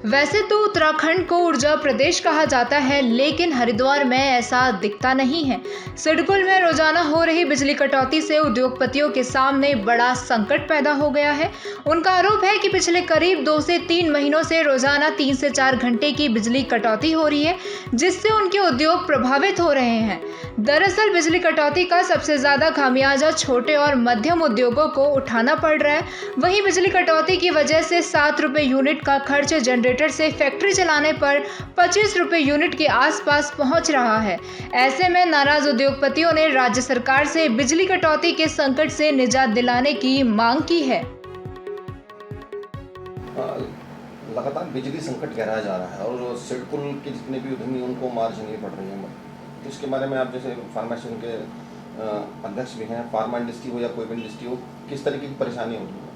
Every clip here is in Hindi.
वैसे तो उत्तराखंड को ऊर्जा प्रदेश कहा जाता है, लेकिन हरिद्वार में ऐसा दिखता नहीं है। सिडकुल में रोजाना हो रही बिजली कटौती से उद्योगपतियों के सामने बड़ा संकट पैदा हो गया है। उनका आरोप है कि पिछले करीब 2 से 3 महीनों से रोजाना 3 से 4 घंटे की बिजली कटौती हो रही है, जिससे उनके उद्योग प्रभावित हो रहे हैं। दरअसल बिजली कटौती का सबसे ज्यादा खामियाजा छोटे और मध्यम उद्योगों को उठाना पड़ रहा है। वहीं बिजली कटौती की वजह से 7 रुपए यूनिट का खर्च जनरेटर से फैक्ट्री चलाने पर 25 रुपए यूनिट के आसपास पहुंच रहा है। ऐसे में नाराज उद्योगपतियों ने राज्य सरकार से बिजली कटौती के संकट से निजात दिलाने की मांग की है। लगातार बिजली संकट गहराया जा रहा है और सिडकुल के जितने भी उद्यमी उनको मार झेलनी पड़ रही है। तो इसके बारे में आप जैसे फार्मेशन के अध्यक्ष भी हैं, फार्मा इंडस्ट्री हो या कोई भी इंडस्ट्री हो, किस तरीके की परेशानी होती है?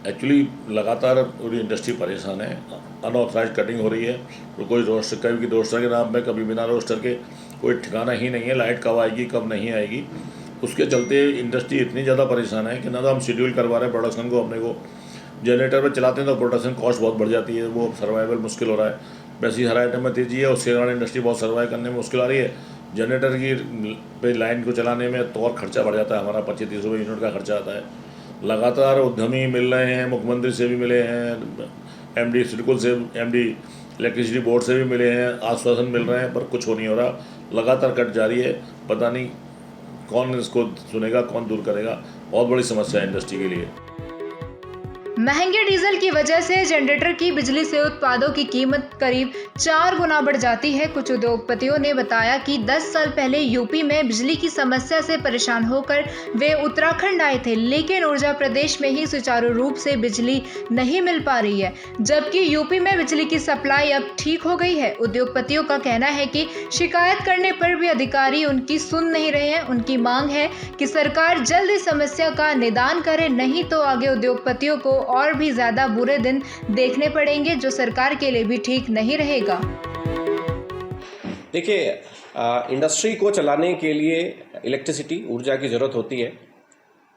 एक्चुअली लगातार पूरी इंडस्ट्री परेशान है। अनऑथराइज कटिंग हो रही है, तो कोई रोस्टर, कभी रोस्टर के नाम पे, कभी बिना रोस्टर के, कोई ठिकाना ही नहीं है। लाइट कब आएगी कब नहीं आएगी, उसके चलते इंडस्ट्री इतनी ज़्यादा परेशान है कि ना तो हम शेड्यूल करवा रहे हैं प्रोडक्शन को। अपने को जनरेटर पर चलाते हैं तो प्रोडक्शन कॉस्ट बहुत बढ़ जाती है, वो सर्वाइवल मुश्किल हो रहा है। वैसे ही हर आइटम में तेज़ी है, उसके कारण इंडस्ट्री बहुत सर्वाइव करने में मुश्किल आ रही है। जनरेटर की पे लाइन को चलाने में तो और खर्चा बढ़ जाता है, हमारा 25-30 रुपये यूनिट का खर्चा आता है। लगातार उद्यमी मिल रहे हैं, मुख्यमंत्री से भी मिले हैं, एमडी सिडकुल से, एमडी इलेक्ट्रिसिटी बोर्ड से भी मिले हैं, आश्वासन मिल रहे हैं, पर कुछ हो नहीं हो रहा। लगातार कट जारी है, पता नहीं कौन इसको सुनेगा, कौन दूर करेगा। बहुत बड़ी समस्या है इंडस्ट्री के लिए। महंगे डीजल की वजह से जनरेटर की बिजली से उत्पादों की कीमत करीब 4 गुना बढ़ जाती है। कुछ उद्योगपतियों ने बताया कि 10 साल पहले यूपी में बिजली की समस्या से परेशान होकर वे उत्तराखंड आए थे, लेकिन ऊर्जा प्रदेश में ही सुचारू रूप से बिजली नहीं मिल पा रही है, जबकि यूपी में बिजली की सप्लाई अब ठीक हो गई है। उद्योगपतियों का कहना है कि शिकायत करने पर भी अधिकारी उनकी सुन नहीं रहे हैं। उनकी मांग है कि सरकार जल्द इस समस्या का निदान करे, नहीं तो आगे उद्योगपतियों को और भी ज्यादा बुरे दिन देखने पड़ेंगे, जो सरकार के लिए भी ठीक नहीं रहेगा। देखिए, इंडस्ट्री को चलाने के लिए इलेक्ट्रिसिटी, ऊर्जा की जरूरत होती है।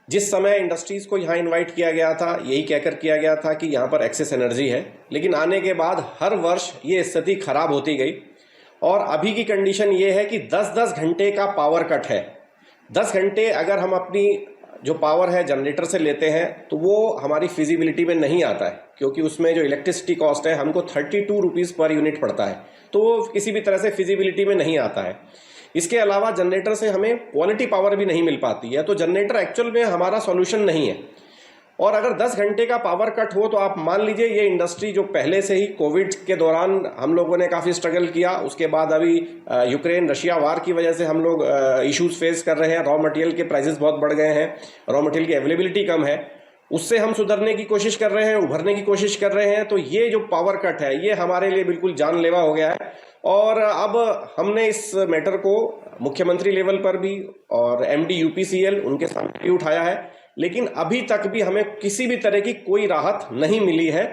जिस समय इंडस्ट्रीज को यहाँ इनवाइट किया गया था, यही कहकर किया गया था कि यहाँ पर एक्सेस एनर्जी है, लेकिन आने के बाद हर वर्ष ये स्थिति खराब होती गई और अभी की कंडीशन ये है कि 10-10 घंटे का पावर कट है। 10 घंटे अगर हम अपनी जो पावर है जनरेटर से लेते हैं तो वो हमारी फिजिबिलिटी में नहीं आता है, क्योंकि उसमें जो इलेक्ट्रिसिटी कॉस्ट है हमको 32 रुपीज़ पर यूनिट पड़ता है, तो वो किसी भी तरह से फिजिबिलिटी में नहीं आता है। इसके अलावा जनरेटर से हमें क्वालिटी पावर भी नहीं मिल पाती है, तो जनरेटर एक्चुअल में हमारा सॉल्यूशन नहीं है। और अगर 10 घंटे का पावर कट हो तो आप मान लीजिए ये इंडस्ट्री जो पहले से ही कोविड के दौरान हम लोगों ने काफ़ी स्ट्रगल किया, उसके बाद अभी यूक्रेन रशिया वार की वजह से हम लोग इश्यूज फेस कर रहे हैं। रॉ मटेरियल के प्राइसेस बहुत बढ़ गए हैं, रॉ मटेरियल की अवेलेबिलिटी कम है, उससे हम सुधरने की कोशिश कर रहे हैं, उभरने की कोशिश कर रहे हैं। तो ये जो पावर कट है ये हमारे लिए बिल्कुल जानलेवा हो गया है और अब हमने इस मैटर को मुख्यमंत्री लेवल पर भी और एमडी यूपीसीएल उनके सामने भी उठाया है, लेकिन अभी तक भी हमें किसी भी तरह की कोई राहत नहीं मिली है।